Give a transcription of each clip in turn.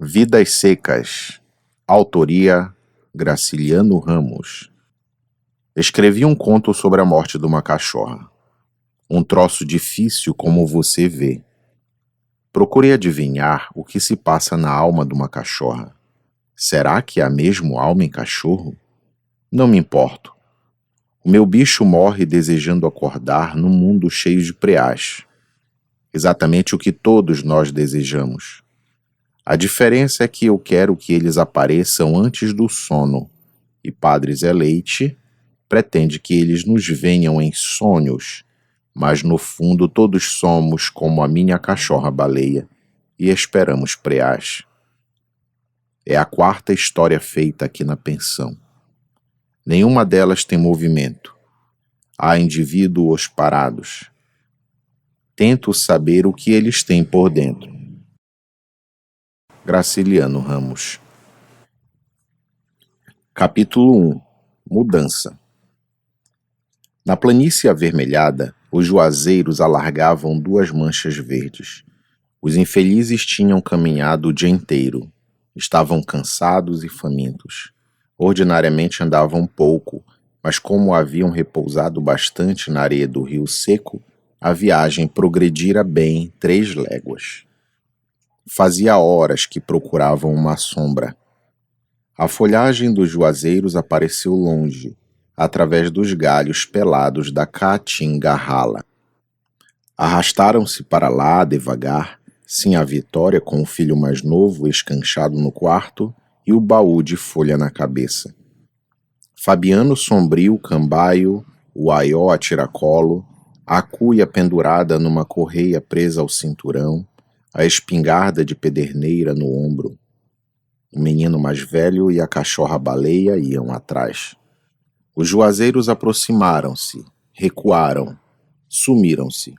Vidas Secas. Autoria Graciliano Ramos. Escrevi um conto sobre a morte de uma cachorra. Um troço difícil como você vê. Procurei adivinhar o que se passa na alma de uma cachorra. Será que há mesmo alma em cachorro? Não me importo. O meu bicho morre desejando acordar num mundo cheio de preás. Exatamente o que todos nós desejamos. A diferença é que eu quero que eles apareçam antes do sono, e Padre Zé Leite pretende que eles nos venham em sonhos, mas no fundo todos somos como a minha cachorra-baleia e esperamos preás. É a quarta história feita aqui na pensão. Nenhuma delas tem movimento. Há indivíduos parados. Tento saber o que eles têm por dentro. Graciliano Ramos. Capítulo 1. Mudança. Na planície avermelhada, os juazeiros alargavam duas manchas verdes. Os infelizes tinham caminhado o dia inteiro. Estavam cansados e famintos. Ordinariamente andavam pouco, mas como haviam repousado bastante na areia do rio seco, a viagem progredira bem 3 léguas. Fazia horas que procuravam uma sombra. A folhagem dos juazeiros apareceu longe, através dos galhos pelados da caatinga rala. Arrastaram-se para lá devagar, Sinhá Vitória com o filho mais novo escanchado no quarto e o baú de folha na cabeça. Fabiano sombrio cambaio, o aió a tiracolo, a cuia pendurada numa correia presa ao cinturão, a espingarda de pederneira no ombro. O menino mais velho e a cachorra-baleia iam atrás. Os juazeiros aproximaram-se, recuaram, sumiram-se.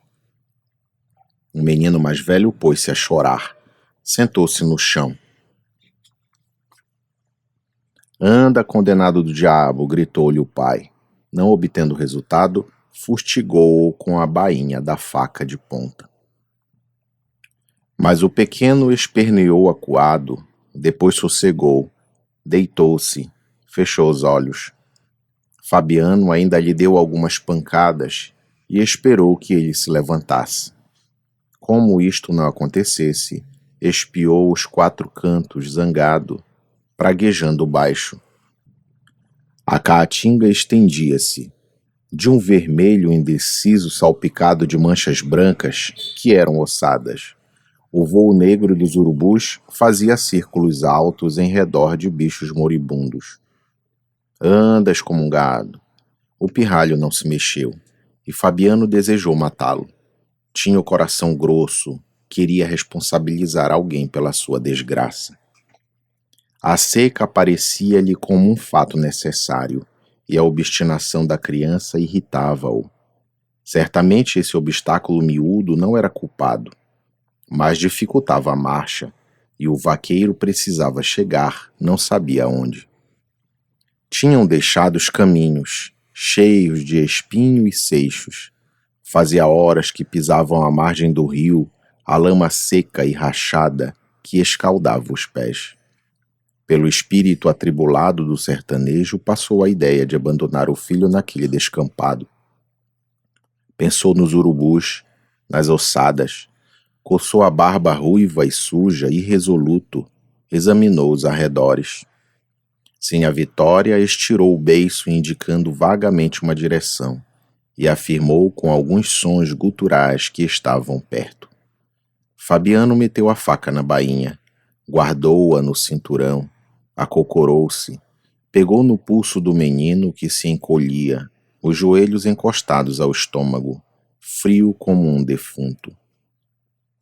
O menino mais velho pôs-se a chorar. Sentou-se no chão. Anda, condenado do diabo, gritou-lhe o pai. Não obtendo resultado, fustigou-o com a bainha da faca de ponta. Mas o pequeno esperneou acuado, depois sossegou, deitou-se, fechou os olhos. Fabiano ainda lhe deu algumas pancadas e esperou que ele se levantasse. Como isto não acontecesse, espiou os 4 cantos, zangado, praguejando baixo. A caatinga estendia-se, de um vermelho indeciso salpicado de manchas brancas que eram ossadas. O vôo negro dos urubus fazia círculos altos em redor de bichos moribundos. Anda, excomungado. O pirralho não se mexeu, e Fabiano desejou matá-lo. Tinha o coração grosso, queria responsabilizar alguém pela sua desgraça. A seca parecia-lhe como um fato necessário, e a obstinação da criança irritava-o. Certamente esse obstáculo miúdo não era culpado, mas dificultava a marcha, e o vaqueiro precisava chegar, não sabia onde. Tinham deixado os caminhos, cheios de espinho e seixos. Fazia horas que pisavam a margem do rio, a lama seca e rachada que escaldava os pés. Pelo espírito atribulado do sertanejo passou a ideia de abandonar o filho naquele descampado. Pensou nos urubus, nas ossadas, coçou a barba ruiva e suja, irresoluto, examinou os arredores. Sinhá Vitória estirou o beiço indicando vagamente uma direção e afirmou com alguns sons guturais que estavam perto. Fabiano meteu a faca na bainha, guardou-a no cinturão, acocorou-se, pegou no pulso do menino que se encolhia, os joelhos encostados ao estômago, frio como um defunto.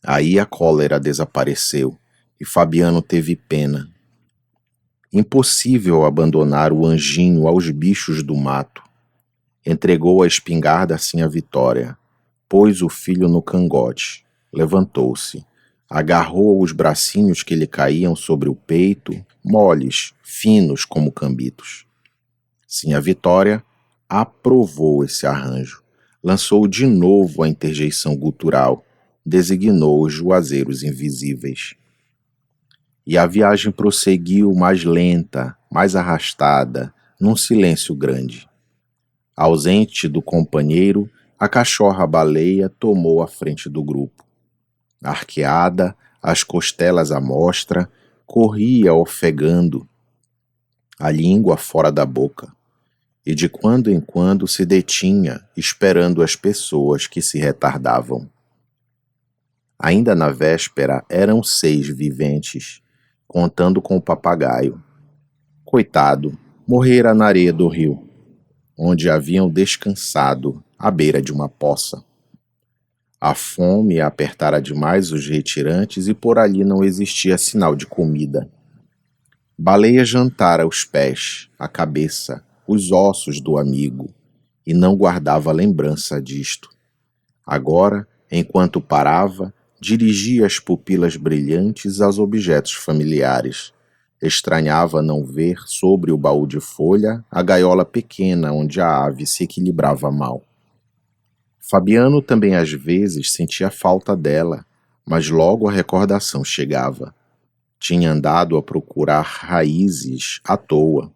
Aí a cólera desapareceu e Fabiano teve pena. Impossível abandonar o anjinho aos bichos do mato. Entregou a espingarda assim à Vitória, pôs o filho no cangote, levantou-se, agarrou os bracinhos que lhe caíam sobre o peito, moles, finos como cambitos. Sinhá Vitória aprovou esse arranjo, lançou de novo a interjeição gutural, designou os juazeiros invisíveis. e a viagem prosseguiu mais lenta, mais arrastada, num silêncio grande. Ausente do companheiro, a cachorra-baleia tomou a frente do grupo. Arqueada, as costelas à mostra, corria ofegando, a língua fora da boca, e de quando em quando se detinha, esperando as pessoas que se retardavam. Ainda na véspera eram 6 viventes, contando com o papagaio. Coitado, morrera na areia do rio, onde haviam descansado à beira de uma poça. A fome apertara demais os retirantes e por ali não existia sinal de comida. Baleia jantara os pés, a cabeça, os ossos do amigo, e não guardava lembrança disto. Agora, enquanto parava, dirigia as pupilas brilhantes aos objetos familiares. Estranhava não ver sobre o baú de folha a gaiola pequena onde a ave se equilibrava mal. Fabiano também às vezes sentia falta dela, mas logo a recordação chegava. Tinha andado a procurar raízes à toa.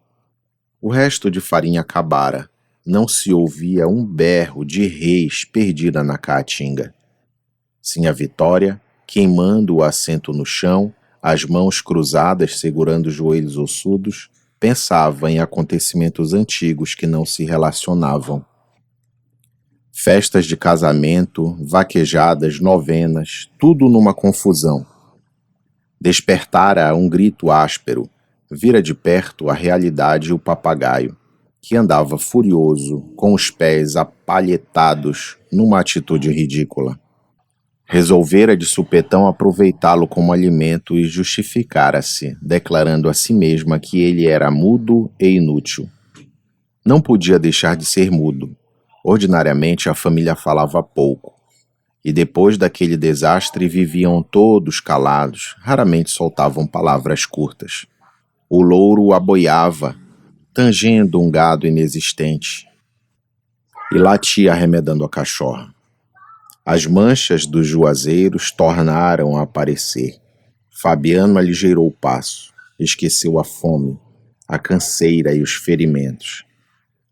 O resto de farinha acabara. Não se ouvia um berro de reis perdida na caatinga. Sinha Vitória, queimando o assento no chão, as mãos cruzadas segurando os joelhos ossudos, pensava em acontecimentos antigos que não se relacionavam. Festas de casamento, vaquejadas, novenas, tudo numa confusão. Despertara um grito áspero, vira de perto a realidade o papagaio, que andava furioso, com os pés apalhetados, numa atitude ridícula. Resolvera de supetão aproveitá-lo como alimento e justificara-se, declarando a si mesma que ele era mudo e inútil. Não podia deixar de ser mudo. Ordinariamente a família falava pouco, e depois daquele desastre viviam todos calados, raramente soltavam palavras curtas. O louro aboiava, tangendo um gado inexistente, e latia arremedando a cachorra. As manchas dos juazeiros tornaram a aparecer. Fabiano aligeirou o passo, esqueceu a fome, a canseira e os ferimentos.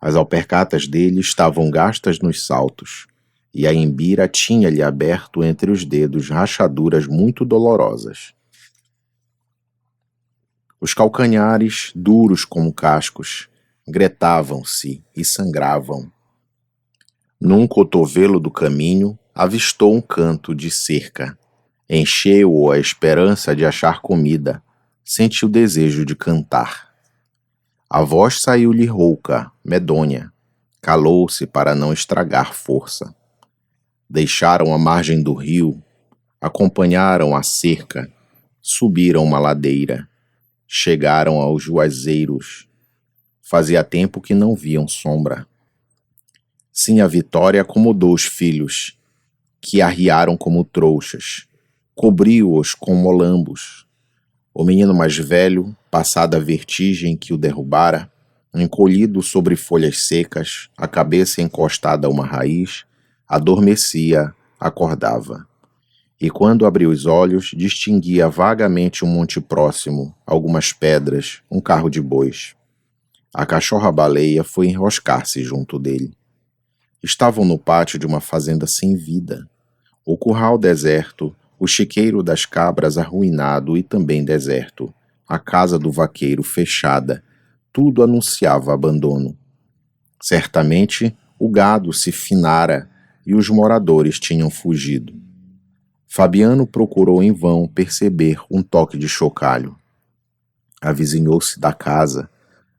As alpercatas dele estavam gastas nos saltos, e a embira tinha-lhe aberto entre os dedos rachaduras muito dolorosas. Os calcanhares, duros como cascos, gretavam-se e sangravam. Num cotovelo do caminho, avistou um canto de cerca. Encheu-o a esperança de achar comida. Sentiu desejo de cantar. A voz saiu-lhe rouca, medonha. Calou-se para não estragar força. Deixaram a margem do rio, acompanharam a cerca, subiram uma ladeira, chegaram aos juazeiros. Fazia tempo que não viam sombra. Sinha Vitória acomodou os filhos, que arriaram como trouxas, cobriu-os com molambos. O menino mais velho, passada a vertigem que o derrubara, encolhido sobre folhas secas, a cabeça encostada a uma raiz, adormecia, acordava. E quando abriu os olhos, distinguia vagamente um monte próximo, algumas pedras, um carro de bois. A cachorra-baleia foi enroscar-se junto dele. Estavam no pátio de uma fazenda sem vida. O curral deserto, o chiqueiro das cabras arruinado e também deserto, a casa do vaqueiro fechada, tudo anunciava abandono. Certamente o gado se finara e os moradores tinham fugido. Fabiano procurou em vão perceber um toque de chocalho. Avizinhou-se da casa,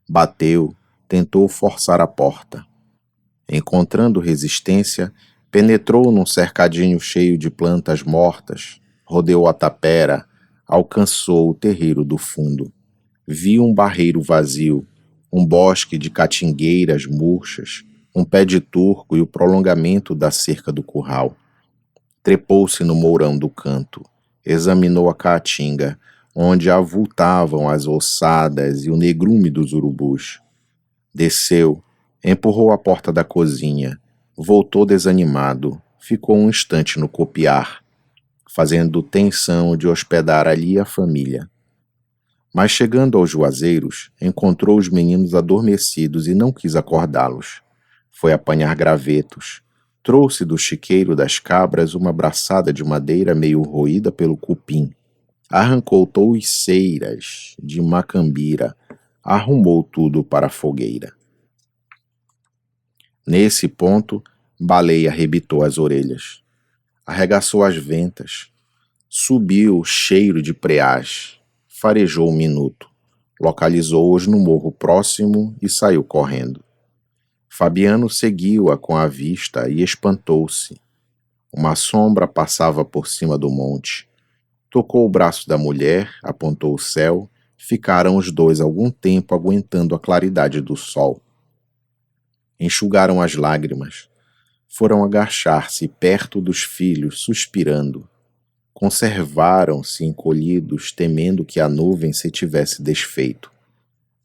bateu, tentou forçar a porta. Encontrando resistência, penetrou num cercadinho cheio de plantas mortas, rodeou a tapera, alcançou o terreiro do fundo. Viu um barreiro vazio, um bosque de catingueiras murchas, um pé de turco e o prolongamento da cerca do curral. Trepou-se no mourão do canto, examinou a caatinga, onde avultavam as ossadas e o negrume dos urubus. Desceu, empurrou a porta da cozinha, voltou desanimado, ficou um instante no copiar, fazendo tensão de hospedar ali a família. Mas chegando aos juazeiros, encontrou os meninos adormecidos e não quis acordá-los. Foi apanhar gravetos. Trouxe do chiqueiro das cabras uma braçada de madeira meio roída pelo cupim. Arrancou touceiras de macambira. Arrumou tudo para a fogueira. Nesse ponto, Baleia arrebitou as orelhas. Arregaçou as ventas. Subiu cheiro de preás. Farejou um minuto. Localizou-os no morro próximo e saiu correndo. Fabiano seguiu-a com a vista e espantou-se. Uma sombra passava por cima do monte. Tocou o braço da mulher, apontou o céu. Ficaram os dois algum tempo aguentando a claridade do sol. Enxugaram as lágrimas. Foram agachar-se perto dos filhos, suspirando. Conservaram-se encolhidos, temendo que a nuvem se tivesse desfeito.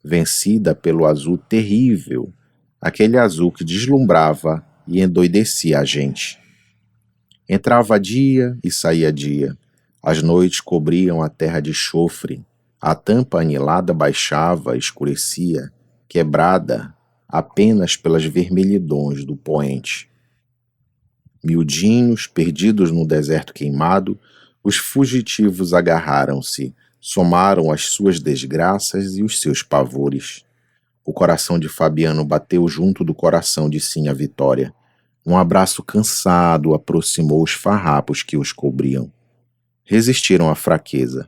Vencida pelo azul terrível, aquele azul que deslumbrava e endoidecia a gente. Entrava dia e saía dia. As noites cobriam a terra de chofre. A tampa anilada baixava, escurecia, quebrada apenas pelas vermelhidões do poente. Miudinhos, perdidos no deserto queimado, os fugitivos agarraram-se, somaram as suas desgraças e os seus pavores. O coração de Fabiano bateu junto do coração de Sinha Vitória. Um abraço cansado aproximou os farrapos que os cobriam. Resistiram à fraqueza.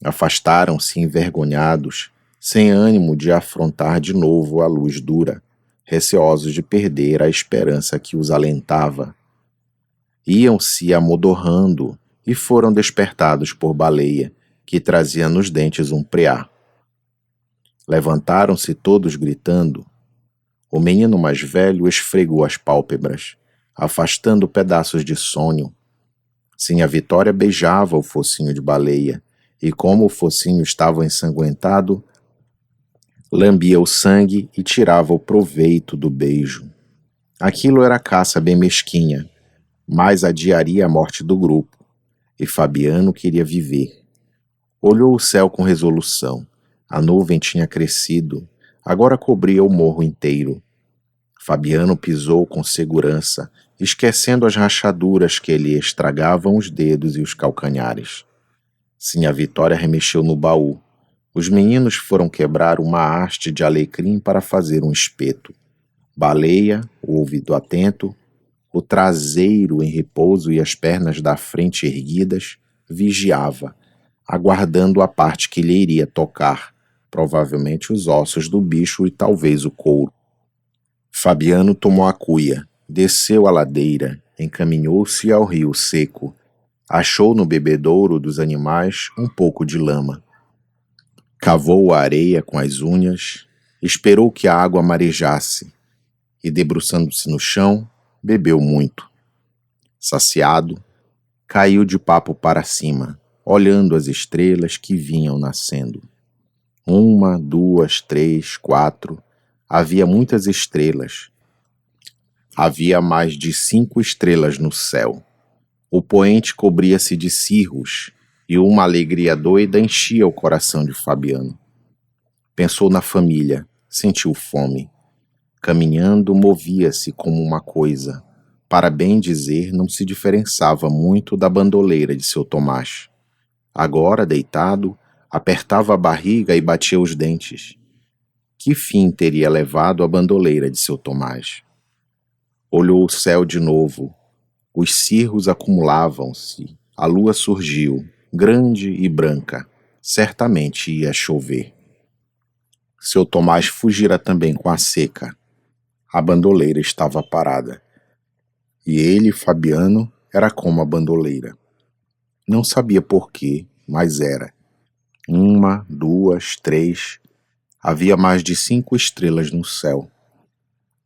Afastaram-se envergonhados, sem ânimo de afrontar de novo a luz dura, receosos de perder a esperança que os alentava. Iam-se amodorrando e foram despertados por Baleia, que trazia nos dentes um preá. Levantaram-se todos gritando. O menino mais velho esfregou as pálpebras, afastando pedaços de sonho. Sinha Vitória beijava o focinho de Baleia, e como o focinho estava ensanguentado, lambia o sangue e tirava o proveito do beijo. Aquilo era caça bem mesquinha, mas adiaria a morte do grupo, e Fabiano queria viver. Olhou o céu com resolução. A nuvem tinha crescido, agora cobria o morro inteiro. Fabiano pisou com segurança, esquecendo as rachaduras que lhe estragavam os dedos e os calcanhares. Sinha Vitória remexeu no baú. Os meninos foram quebrar uma haste de alecrim para fazer um espeto. Baleia, o ouvido atento, o traseiro em repouso e as pernas da frente erguidas, vigiava, aguardando a parte que lhe iria tocar, provavelmente os ossos do bicho e talvez o couro. Fabiano tomou a cuia, desceu a ladeira, encaminhou-se ao rio seco. Achou no bebedouro dos animais um pouco de lama. Cavou a areia com as unhas, esperou que a água marejasse e, debruçando-se no chão, bebeu muito. Saciado, caiu de papo para cima, olhando as estrelas que vinham nascendo. 1, 2, 3, 4. Havia muitas estrelas. Havia mais de 5 estrelas no céu. O poente cobria-se de cirros e uma alegria doida enchia o coração de Fabiano. Pensou na família, sentiu fome. Caminhando, movia-se como uma coisa. Para bem dizer, não se diferençava muito da bandoleira de seu Tomás. Agora, deitado, apertava a barriga e batia os dentes. Que fim teria levado a bandoleira de seu Tomás? Olhou o céu de novo. Os cirros acumulavam-se. A lua surgiu, grande e branca. Certamente ia chover. Seu Tomás fugira também com a seca. A bandoleira estava parada. E ele, Fabiano, era como a bandoleira. Não sabia por quê, mas era. 1, 2, 3. Havia mais de 5 estrelas no céu.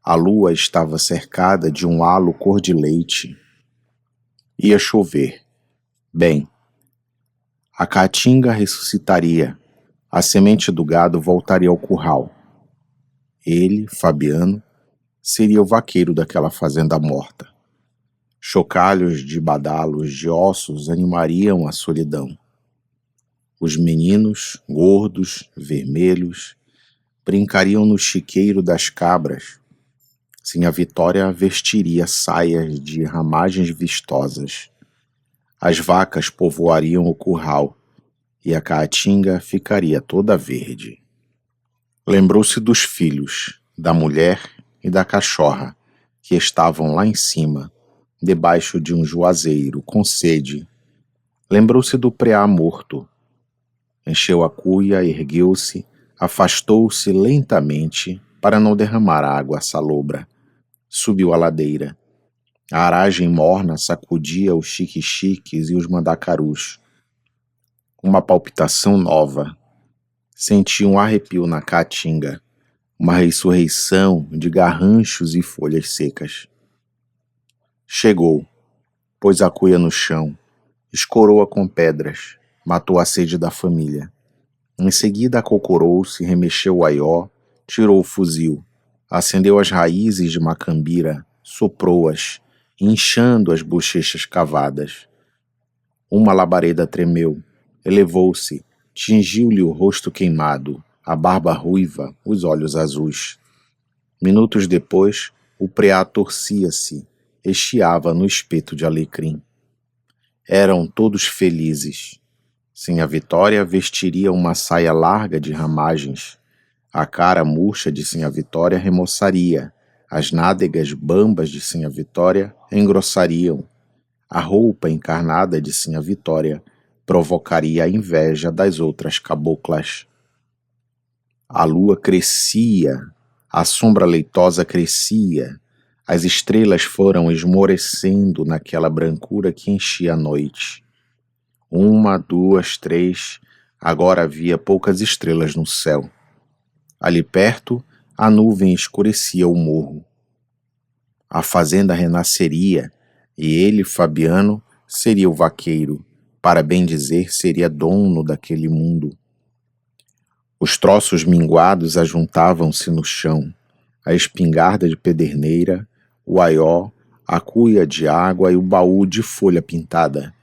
A lua estava cercada de um halo cor de leite. Ia chover. Bem, a caatinga ressuscitaria. A semente do gado voltaria ao curral. Ele, Fabiano, seria o vaqueiro daquela fazenda morta. Chocalhos de badalos de ossos animariam a solidão. Os meninos, gordos, vermelhos, brincariam no chiqueiro das cabras. Sinha Vitória vestiria saias de ramagens vistosas. As vacas povoariam o curral e a caatinga ficaria toda verde. Lembrou-se dos filhos, da mulher e da cachorra, que estavam lá em cima, debaixo de um juazeiro, com sede. Lembrou-se do preá morto. Encheu a cuia, ergueu-se, afastou-se lentamente para não derramar água salobra. Subiu a ladeira. A aragem morna sacudia os xique-xiques e os mandacarus. Uma palpitação nova. Sentia um arrepio na caatinga, uma ressurreição de garranchos e folhas secas. Chegou, pôs a cuia no chão, escorou-a com pedras, matou a sede da família. Em seguida acocorou-se, remexeu o aió, tirou o fuzil, acendeu as raízes de macambira, soprou-as, inchando as bochechas cavadas. Uma labareda tremeu, elevou-se, tingiu-lhe o rosto queimado, a barba ruiva, os olhos azuis. Minutos depois, o preá torcia-se, estiava no espeto de alecrim. Eram todos felizes. Sinha Vitória vestiria uma saia larga de ramagens. A cara murcha de Sinha Vitória remoçaria, as nádegas bambas de Sinha Vitória engrossariam. A roupa encarnada de Sinha Vitória provocaria a inveja das outras caboclas. A lua crescia, a sombra leitosa crescia, as estrelas foram esmorecendo naquela brancura que enchia a noite. 1, 2, 3, agora havia poucas estrelas no céu. Ali perto, a nuvem escurecia o morro. A fazenda renasceria, e ele, Fabiano, seria o vaqueiro, para bem dizer, seria dono daquele mundo. Os troços minguados ajuntavam-se no chão, a espingarda de pederneira, o aió, a cuia de água e o baú de folha pintada.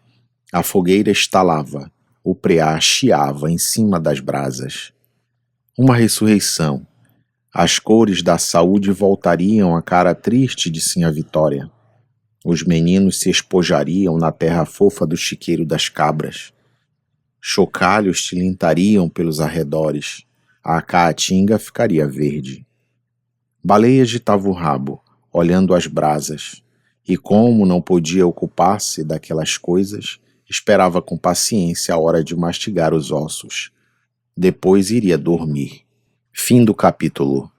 A fogueira estalava, o preá chiava em cima das brasas. Uma ressurreição. As cores da saúde voltariam à cara triste de Sinha Vitória. Os meninos se espojariam na terra fofa do chiqueiro das cabras. Chocalhos tilintariam pelos arredores. A caatinga ficaria verde. Baleia agitava o rabo, olhando as brasas, e como não podia ocupar-se daquelas coisas, esperava com paciência a hora de mastigar os ossos. Depois iria dormir. Fim do capítulo.